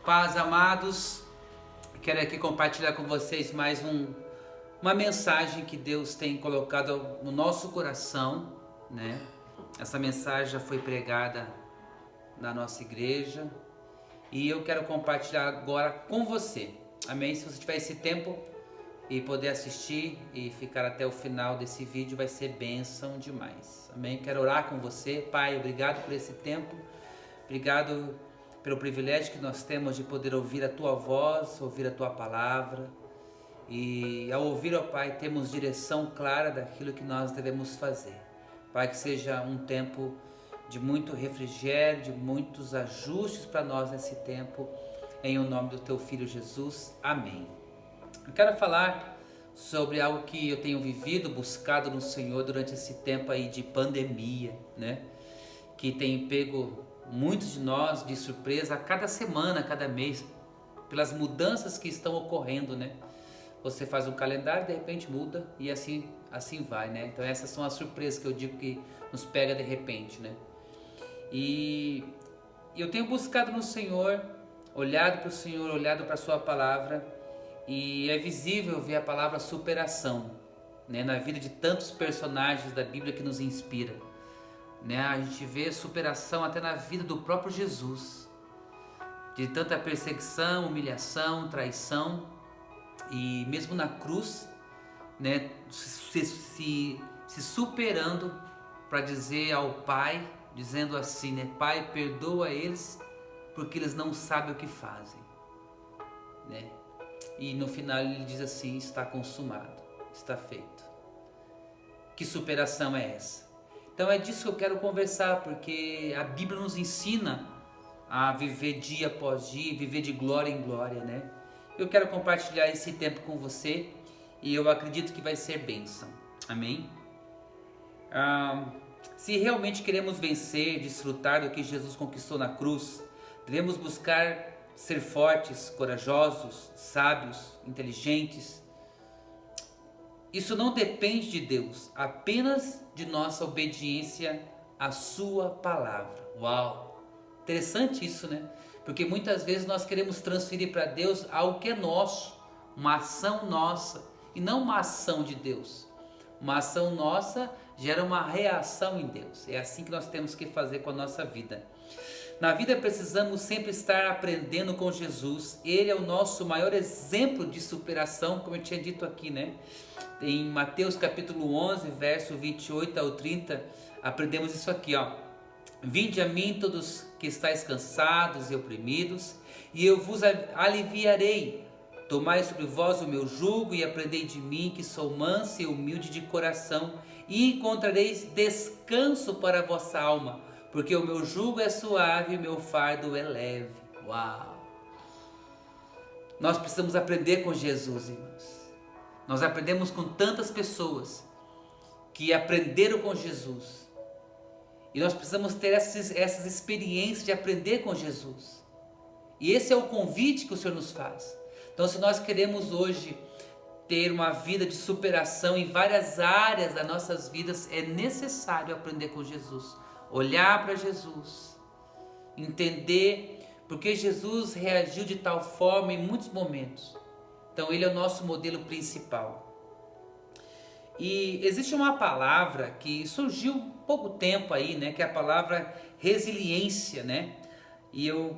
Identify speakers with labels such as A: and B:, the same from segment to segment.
A: Paz, amados, quero aqui compartilhar com vocês mais uma mensagem que Deus tem colocado no nosso coração, né? Essa mensagem já foi pregada na nossa igreja e eu quero compartilhar agora com você, amém? Se você tiver esse tempo e poder assistir e ficar até o final desse vídeo, vai ser bênção demais, amém? Quero orar com você. Pai, obrigado por esse tempo, obrigado pelo privilégio que nós temos de poder ouvir a Tua voz, ouvir a Tua palavra. E ao ouvir, ó Pai, temos direção clara daquilo que nós devemos fazer. Pai, que seja um tempo de muito refrigério, de muitos ajustes para nós nesse tempo, em o nome do Teu Filho Jesus. Amém. Eu quero falar sobre algo que eu tenho vivido, buscado no Senhor durante esse tempo aí de pandemia, né? Que tem pego muitos de nós de surpresa a cada semana, a cada mês, pelas mudanças que estão ocorrendo, né? Você faz um calendário, de repente muda e assim vai, né? Então essas são as surpresas que eu digo que nos pega de repente, né? E eu tenho buscado no Senhor, olhado para o Senhor, olhado para a Sua palavra, e é visível ver a palavra superação, né? Na vida de tantos personagens da Bíblia que nos inspira. Né? A gente vê superação até na vida do próprio Jesus, de tanta perseguição, humilhação, traição, e mesmo na cruz, né, se superando para dizer ao Pai, dizendo assim, né, Pai, perdoa eles porque eles não sabem o que fazem, né? E no final ele diz assim, está consumado, está feito. Que superação é essa? Então é disso que eu quero conversar, porque a Bíblia nos ensina a viver dia após dia, viver de glória em glória, né? Eu quero compartilhar esse tempo com você e eu acredito que vai ser bênção, amém? Se realmente queremos vencer, desfrutar do que Jesus conquistou na cruz, devemos buscar ser fortes, corajosos, sábios, inteligentes. Isso não depende de Deus, apenas de nossa obediência à Sua palavra. Uau! Interessante isso, né? Porque muitas vezes nós queremos transferir para Deus algo que é nosso, uma ação nossa, e não uma ação de Deus. Uma ação nossa gera uma reação em Deus. É assim que nós temos que fazer com a nossa vida. Na vida precisamos sempre estar aprendendo com Jesus. Ele é o nosso maior exemplo de superação, como eu tinha dito aqui, né? Em Mateus capítulo 11, verso 28 ao 30, aprendemos isso aqui, ó. Vinde a mim todos que estáis cansados e oprimidos, e eu vos aliviarei. Tomai sobre vós o meu jugo e aprendei de mim, que sou manso e humilde de coração, e encontrareis descanso para a vossa alma, porque o meu jugo é suave e o meu fardo é leve. Uau! Nós precisamos aprender com Jesus, irmãos. Nós aprendemos com tantas pessoas que aprenderam com Jesus. E nós precisamos ter essas experiências de aprender com Jesus. E esse é o convite que o Senhor nos faz. Então, se nós queremos hoje ter uma vida de superação em várias áreas das nossas vidas, é necessário aprender com Jesus. Olhar para Jesus. Entender porque Jesus reagiu de tal forma em muitos momentos. Então ele é o nosso modelo principal. E existe uma palavra que surgiu há pouco tempo aí, né, que é a palavra resiliência, né? E eu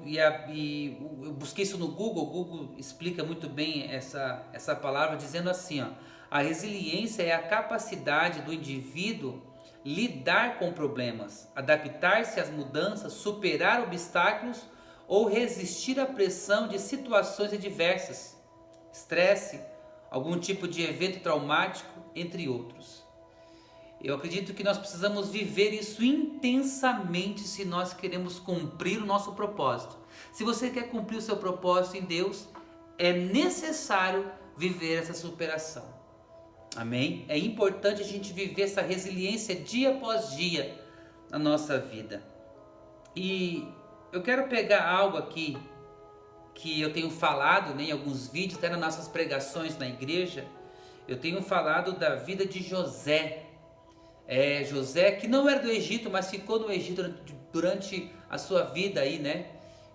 A: busquei isso no Google. O Google explica muito bem essa palavra, dizendo assim, ó, a resiliência é a capacidade do indivíduo lidar com problemas, adaptar-se às mudanças, superar obstáculos ou resistir à pressão de situações adversas, estresse, algum tipo de evento traumático, entre outros. Eu acredito que nós precisamos viver isso intensamente se nós queremos cumprir o nosso propósito. Se você quer cumprir o seu propósito em Deus, é necessário viver essa superação. Amém? É importante a gente viver essa resiliência dia após dia na nossa vida. E eu quero pegar algo aqui que eu tenho falado, né, em alguns vídeos, até nas nossas pregações na igreja. Eu tenho falado da vida de José. José que não era do Egito, mas ficou no Egito durante a sua vida aí, né?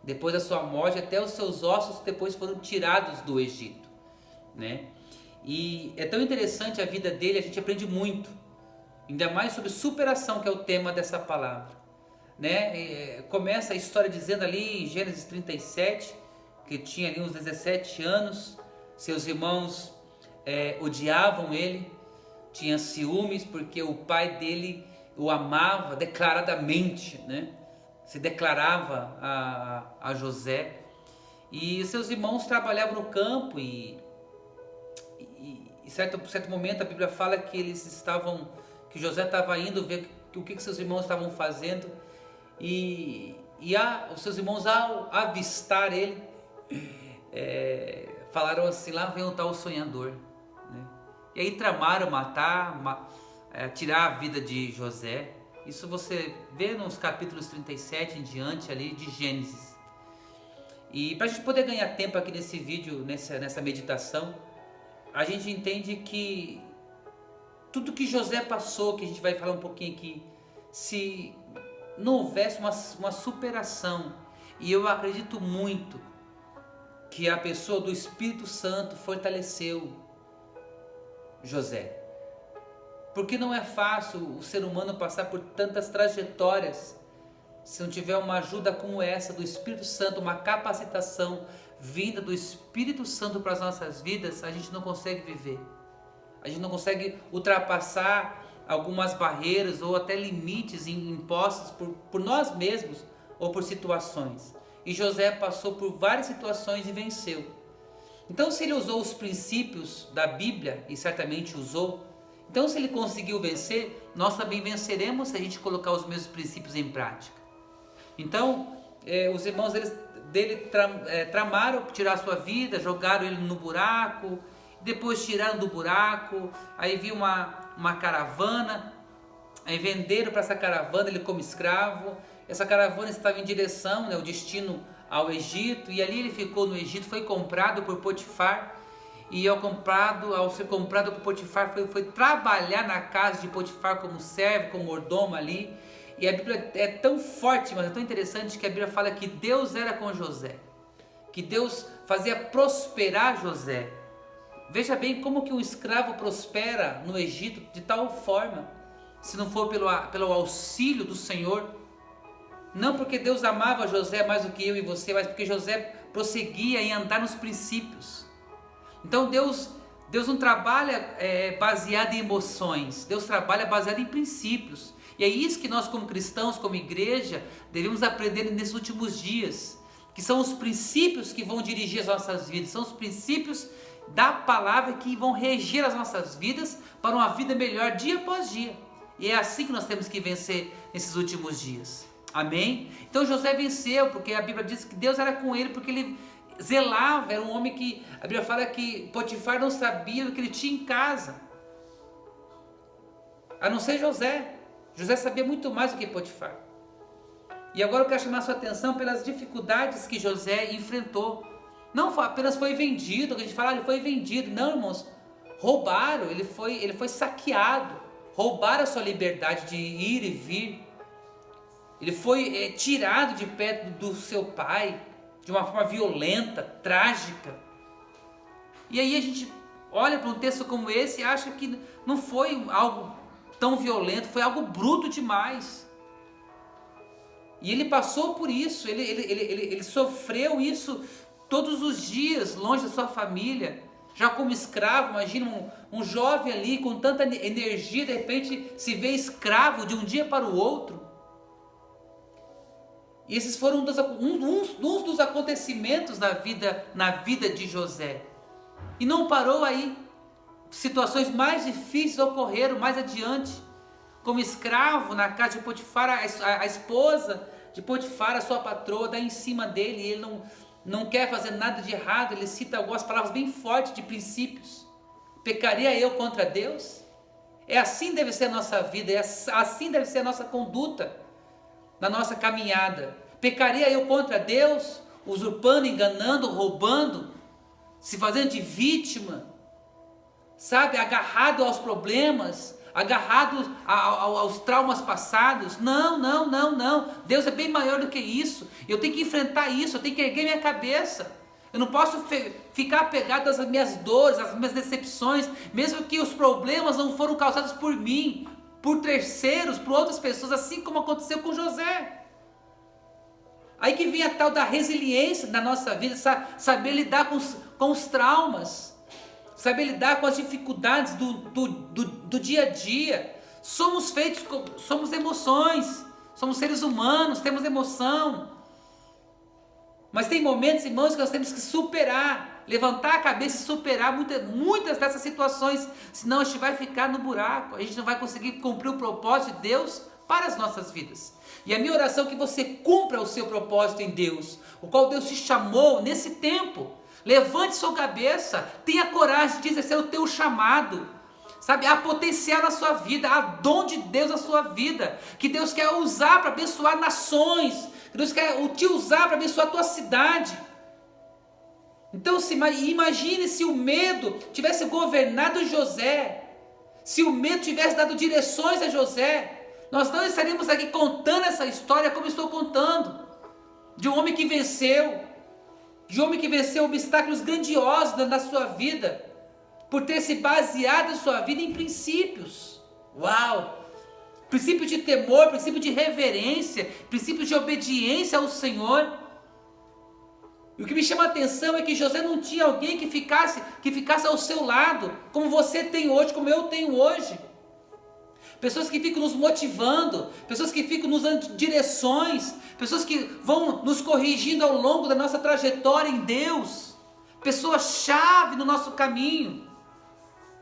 A: depois da sua morte, até os seus ossos depois foram tirados do Egito, né? E é tão interessante a vida dele, a gente aprende muito, ainda mais sobre superação, que é o tema dessa palavra, né? Começa a história dizendo ali em Gênesis 37, que tinha ali uns 17 anos, seus irmãos odiavam ele, tinha ciúmes porque o pai dele o amava declaradamente, né? Se declarava a José, e seus irmãos trabalhavam no campo e em certo momento a Bíblia fala que que José estava indo ver o que seus irmãos estavam fazendo, e os seus irmãos, ao avistar ele, falaram assim: lá vem o tal sonhador, né? E aí tramaram tirar a vida de José. Isso você vê nos capítulos 37 em diante ali de Gênesis. E para a gente poder ganhar tempo aqui nesse vídeo, nessa meditação, a gente entende que tudo que José passou, que a gente vai falar um pouquinho aqui, se não houvesse uma superação, e eu acredito muito que a pessoa do Espírito Santo fortaleceu José. Porque não é fácil o ser humano passar por tantas trajetórias se não tiver uma ajuda como essa do Espírito Santo, uma capacitação vinda do Espírito Santo para as nossas vidas. A gente não consegue viver, a gente não consegue ultrapassar algumas barreiras ou até limites impostos por nós mesmos ou por situações. E José passou por várias situações e venceu. Então, se ele usou os princípios da Bíblia, e certamente usou, então se ele conseguiu vencer, nós também venceremos se a gente colocar os mesmos princípios em prática. Então, os irmãos dele tramaram tirar a sua vida, jogaram ele no buraco, depois tiraram do buraco, aí viu uma caravana, aí venderam para essa caravana ele como escravo. Essa caravana estava em direção, o destino ao Egito, e ali ele ficou no Egito, foi comprado por Potifar, e ao ser comprado por Potifar, foi trabalhar na casa de Potifar como servo, como mordomo ali. E a Bíblia é tão forte, mas é tão interessante, que a Bíblia fala que Deus era com José, que Deus fazia prosperar José. Veja bem como que um escravo prospera no Egito de tal forma, se não for pelo auxílio do Senhor. Não porque Deus amava José mais do que eu e você, mas porque José prosseguia em andar nos princípios. Então Deus não trabalha baseado em emoções, Deus trabalha baseado em princípios. E é isso que nós, como cristãos, como igreja, devemos aprender nesses últimos dias, que são os princípios que vão dirigir as nossas vidas, são os princípios da palavra que vão reger as nossas vidas para uma vida melhor dia após dia. E é assim que nós temos que vencer nesses últimos dias. Amém? Então José venceu, porque a Bíblia diz que Deus era com ele, porque ele zelava, era um homem que, a Bíblia fala que Potifar não sabia do que ele tinha em casa, a não ser José. José sabia muito mais do que Potifar. E agora eu quero chamar a sua atenção pelas dificuldades que José enfrentou. Não apenas foi vendido, a gente fala, ele foi vendido. Não, irmãos, roubaram, ele foi saqueado, roubaram a sua liberdade de ir e vir. Ele foi tirado de perto do seu pai, de uma forma violenta, trágica. E aí a gente olha para um texto como esse e acha que não foi algo tão violento, foi algo bruto demais. E ele passou por isso, ele sofreu isso todos os dias, longe da sua família, já como escravo. Imagina um jovem ali com tanta energia, de repente se vê escravo de um dia para o outro. E esses foram uns dos acontecimentos na vida de José. E não parou aí. Situações mais difíceis ocorreram mais adiante. Como escravo na casa de Potifar, a esposa de Potifar, a sua patroa, dá em cima dele. E ele não quer fazer nada de errado. Ele cita algumas palavras bem fortes de princípios. Pecaria eu contra Deus? É assim deve ser a nossa vida, assim deve ser a nossa conduta na nossa caminhada. Pecaria eu contra Deus, usurpando, enganando, roubando, se fazendo de vítima, sabe, agarrado aos problemas, agarrado aos traumas passados. Não, não, não, não. Deus é bem maior do que isso. Eu tenho que enfrentar isso, eu tenho que erguer minha cabeça. Eu não posso ficar apegado às minhas dores, às minhas decepções, mesmo que os problemas não foram causados por mim, por terceiros, por outras pessoas, assim como aconteceu com José. Aí que vem a tal da resiliência na nossa vida, saber lidar com os traumas, saber lidar com as dificuldades do dia a dia. Somos emoções, somos seres humanos, temos emoção. Mas tem momentos, irmãos, que nós temos que superar, levantar a cabeça e superar muitas dessas situações, senão a gente vai ficar no buraco, a gente não vai conseguir cumprir o propósito de Deus para as nossas vidas. E a minha oração é que você cumpra o seu propósito em Deus, o qual Deus te chamou nesse tempo. Levante sua cabeça, tenha coragem de exercer o teu chamado, sabe? Há potencial na sua vida, há dom de Deus na sua vida, que Deus quer usar para abençoar nações, que Deus quer te usar para abençoar a tua cidade. Então imagine se o medo tivesse governado José, se o medo tivesse dado direções a José, nós não estaríamos aqui contando essa história como estou contando, de um homem que venceu, obstáculos grandiosos na sua vida, por ter se baseado a sua vida em princípios. Uau! Princípio de temor, princípio de reverência, princípio de obediência ao Senhor. E o que me chama a atenção é que José não tinha alguém que ficasse ao seu lado, como você tem hoje, como eu tenho hoje. Pessoas que ficam nos motivando, pessoas que ficam nos dando direções, pessoas que vão nos corrigindo ao longo da nossa trajetória em Deus, pessoas-chave no nosso caminho.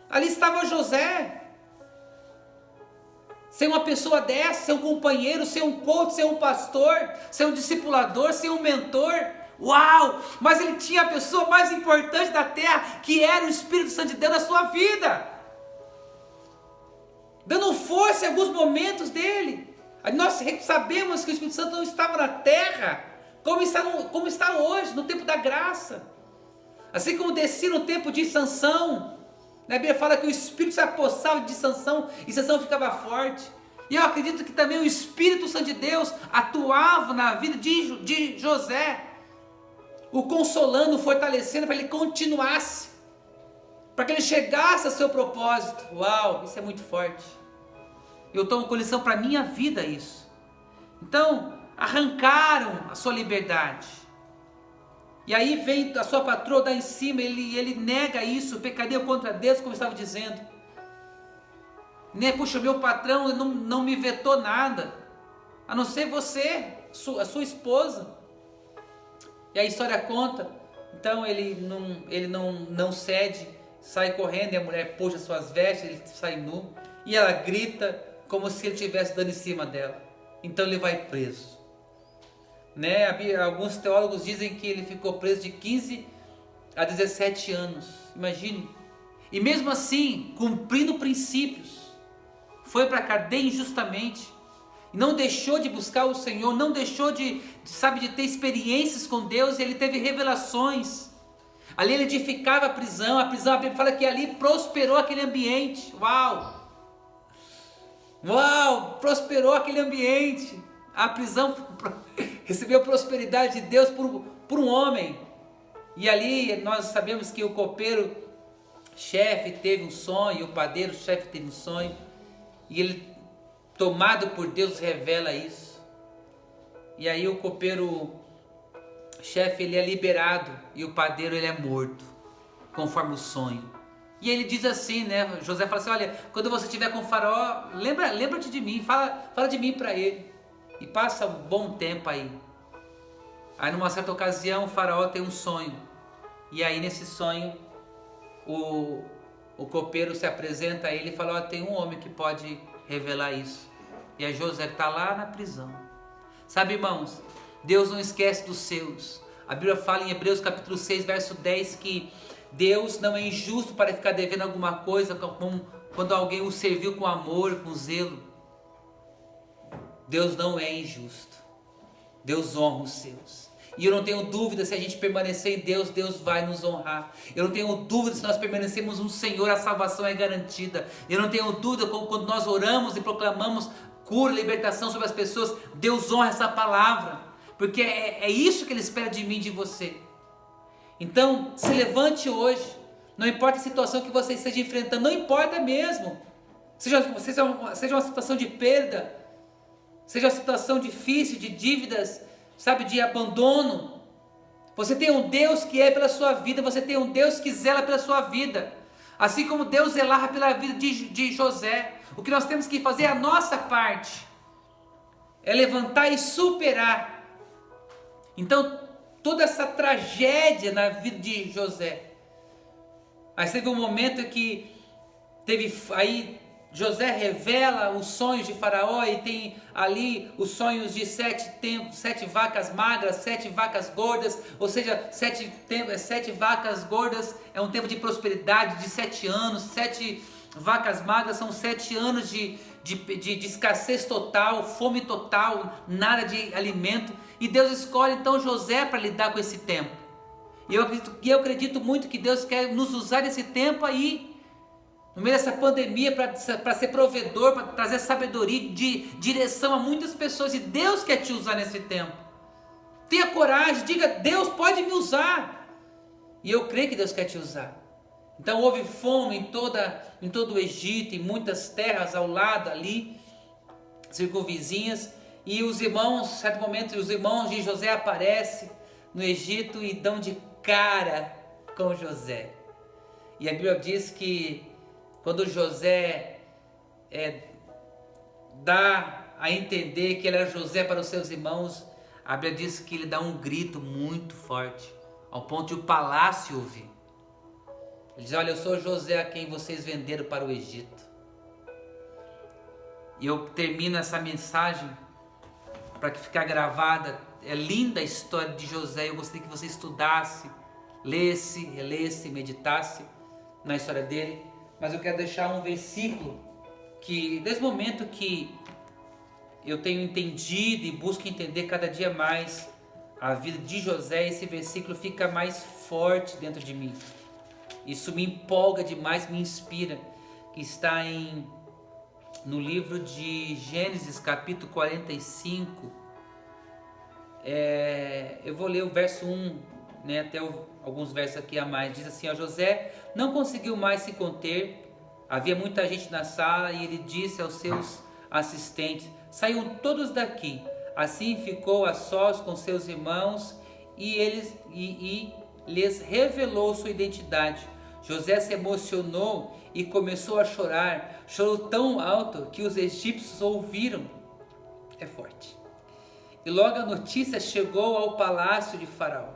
A: Ali estava José. Ser uma pessoa dessa, ser um companheiro, ser um coach, ser um pastor, ser um discipulador, ser um mentor. Uau! Mas ele tinha a pessoa mais importante da terra, que era o Espírito Santo de Deus na sua vida, dando força em alguns momentos dele. Nós sabemos que o Espírito Santo não estava na terra como está hoje, no tempo da graça. Assim como descia no tempo de Sansão, a Bíblia fala que o Espírito se apossava de Sansão e Sansão ficava forte. E eu acredito que também o Espírito Santo de Deus atuava na vida de José, o consolando, o fortalecendo para ele continuasse, para que ele chegasse ao seu propósito. Uau, isso é muito forte. Eu tomo com lição para a minha vida isso. Então, arrancaram a sua liberdade. E aí vem a sua patroa dar em cima, ele nega isso, pecaria contra Deus, como eu estava dizendo. Puxa, meu patrão não me vetou nada, a não ser você, a sua esposa. E a história conta, então ele não cede, sai correndo e a mulher puxa suas vestes, ele sai nu, e ela grita como se ele estivesse dando em cima dela. Então ele vai preso. Alguns teólogos dizem que ele ficou preso de 15 a 17 anos, imagine. E mesmo assim, cumprindo princípios, foi para a cadeia injustamente, não deixou de buscar o Senhor, não deixou de ter experiências com Deus, e ele teve revelações. Ali ele edificava a prisão, a Bíblia fala que ali prosperou aquele ambiente. Uau! Uau! Prosperou aquele ambiente. A prisão recebeu prosperidade de Deus por um homem. E ali nós sabemos que o copeiro-chefe teve um sonho, o padeiro-chefe teve um sonho, e ele, tomado por Deus, revela isso. E aí o copeiro-chefe ele é liberado e o padeiro ele é morto, conforme o sonho. E ele diz assim, José fala assim: olha, quando você estiver com o faraó, lembra-te de mim, fala de mim para ele. E passa um bom tempo aí. Aí numa certa ocasião o faraó tem um sonho. E aí nesse sonho o copeiro se apresenta a ele e fala: tem um homem que pode revelar isso. E aí José está lá na prisão. Sabe, irmãos, Deus não esquece dos seus. A Bíblia fala em Hebreus capítulo 6, verso 10, que Deus não é injusto para ficar devendo alguma coisa quando alguém o serviu com amor, com zelo. Deus não é injusto. Deus honra os seus. E eu não tenho dúvida, se a gente permanecer em Deus, Deus vai nos honrar. Eu não tenho dúvida, se nós permanecemos no Senhor, a salvação é garantida. Eu não tenho dúvida, quando nós oramos e proclamamos cura, libertação sobre as pessoas, Deus honra essa palavra. Porque é isso que Ele espera de mim e de você. Então, se levante hoje. Não importa a situação que você esteja enfrentando, não importa mesmo. Seja uma situação de perda, seja uma situação difícil, de dívidas, sabe, de abandono. Você tem um Deus que é pela sua vida, você tem um Deus que zela pela sua vida. Assim como Deus zelava pela vida de José. O que nós temos que fazer é a nossa parte. É levantar e superar. Então, toda essa tragédia na vida de José. Mas teve um momento que aí José revela os sonhos de Faraó e tem ali os sonhos de 7 vacas magras, 7 vacas gordas, ou seja, 7 vacas gordas é um tempo de prosperidade de 7 anos, 7 vacas magras são 7 anos de escassez total, fome total, nada de alimento, e Deus escolhe então José para lidar com esse tempo. E eu acredito muito que Deus quer nos usar nesse tempo aí, no meio dessa pandemia, para ser provedor, para trazer sabedoria, de direção a muitas pessoas. E Deus quer te usar nesse tempo. Tenha coragem, diga: Deus pode me usar. E eu creio que Deus quer te usar. Então houve fome em todo o Egito, em muitas terras ao lado ali, circunvizinhas. E os irmãos, em certo momento, os irmãos de José aparecem no Egito e dão de cara com José. E a Bíblia diz que quando José dá a entender que ele era José para os seus irmãos, a Bíblia diz que ele dá um grito muito forte, ao ponto de o palácio ouvir. Ele diz: olha, eu sou José a quem vocês venderam para o Egito. E eu termino essa mensagem para que ficar gravada. É linda a história de José. Eu gostaria que você estudasse, lesse, relesse, meditasse na história dele. Mas eu quero deixar um versículo que, desde o momento que eu tenho entendido e busco entender cada dia mais a vida de José, esse versículo fica mais forte dentro de mim. Isso me empolga demais, me inspira. Que está no livro de Gênesis, capítulo 45. Eu vou ler o verso 1, até alguns versos aqui a mais. Diz assim: José não conseguiu mais se conter, havia muita gente na sala, e ele disse aos seus assistentes: saiam todos daqui. Assim ficou a sós com seus irmãos e lhes revelou sua identidade. José se emocionou e começou a chorar, chorou tão alto que os egípcios ouviram. É forte. E logo a notícia chegou ao palácio de Faraó.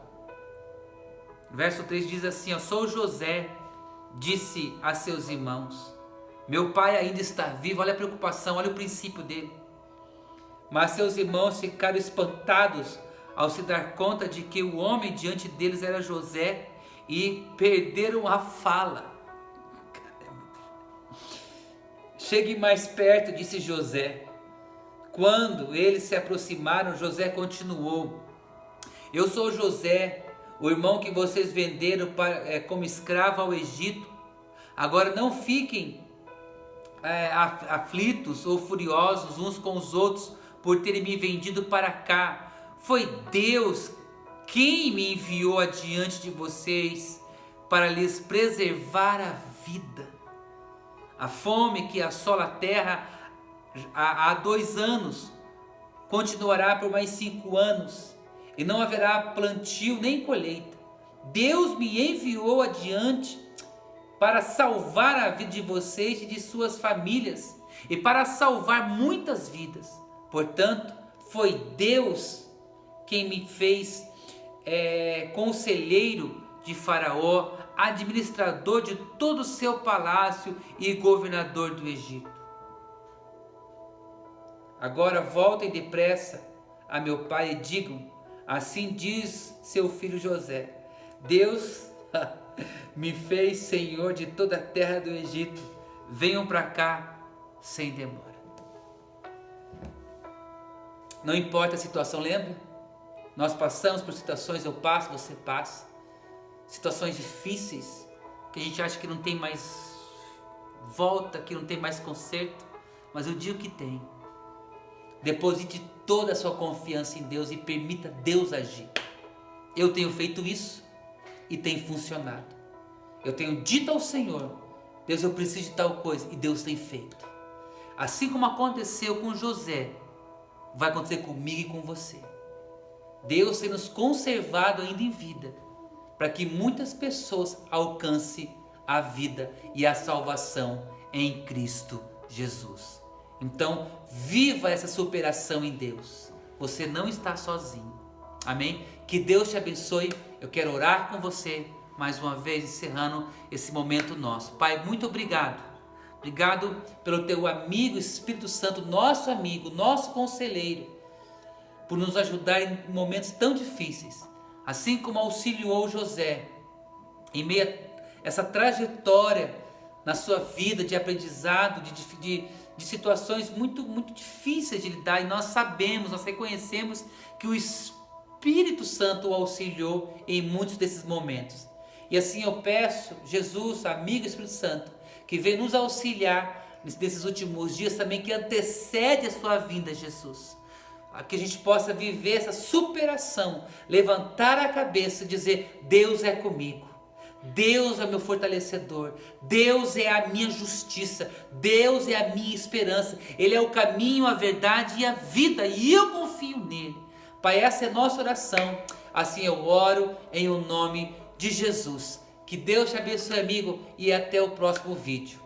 A: Verso 3 diz assim: sou José, disse a seus irmãos, meu pai ainda está vivo. Olha a preocupação, olha o princípio dele. Mas seus irmãos ficaram espantados ao se dar conta de que o homem diante deles era José, e perderam a fala. Chegue mais perto, disse José. Quando eles se aproximaram, José continuou: eu sou José, o irmão que vocês venderam como escravo ao Egito. Agora não fiquem aflitos ou furiosos uns com os outros por terem me vendido para cá. Foi Deus quem me enviou adiante de vocês para lhes preservar a vida. A fome que assola a terra há 2 anos continuará por mais 5 anos, e não haverá plantio nem colheita. Deus me enviou adiante para salvar a vida de vocês e de suas famílias, e para salvar muitas vidas. Portanto, foi Deus quem me fez conselheiro de Faraó, administrador de todo o seu palácio e governador do Egito. Agora voltem depressa a meu pai e digam: assim diz seu filho José, Deus me fez senhor de toda a terra do Egito. Venham para cá sem demora. Não importa a situação, lembra? Nós passamos por situações, eu passo, você passa. Situações difíceis, que a gente acha que não tem mais volta, que não tem mais conserto. Mas eu digo que tem. Deposite toda a sua confiança em Deus e permita Deus agir. Eu tenho feito isso e tem funcionado. Eu tenho dito ao Senhor: Deus, eu preciso de tal coisa, e Deus tem feito. Assim como aconteceu com José, vai acontecer comigo e com você. Deus tem nos conservado ainda em vida, para que muitas pessoas alcancem a vida e a salvação em Cristo Jesus. Então, viva essa superação em Deus. Você não está sozinho. Amém? Que Deus te abençoe. Eu quero orar com você mais uma vez, encerrando esse momento nosso. Pai, muito obrigado. Obrigado pelo teu amigo Espírito Santo, nosso amigo, nosso conselheiro, por nos ajudar em momentos tão difíceis. Assim como auxiliou José em meio a essa trajetória na sua vida de aprendizado, de situações muito difíceis de lidar, e nós sabemos, nós reconhecemos que o Espírito Santo o auxiliou em muitos desses momentos. E assim eu peço, Jesus, amigo Espírito Santo, que venha nos auxiliar nesses últimos dias também, que antecede a sua vinda, Jesus. Que a gente possa viver essa superação, levantar a cabeça e dizer: Deus é comigo. Deus é meu fortalecedor, Deus é a minha justiça, Deus é a minha esperança, Ele é o caminho, a verdade e a vida, e eu confio nele. Pai, essa é a nossa oração, assim eu oro em o nome de Jesus. Que Deus te abençoe, amigo, e até o próximo vídeo.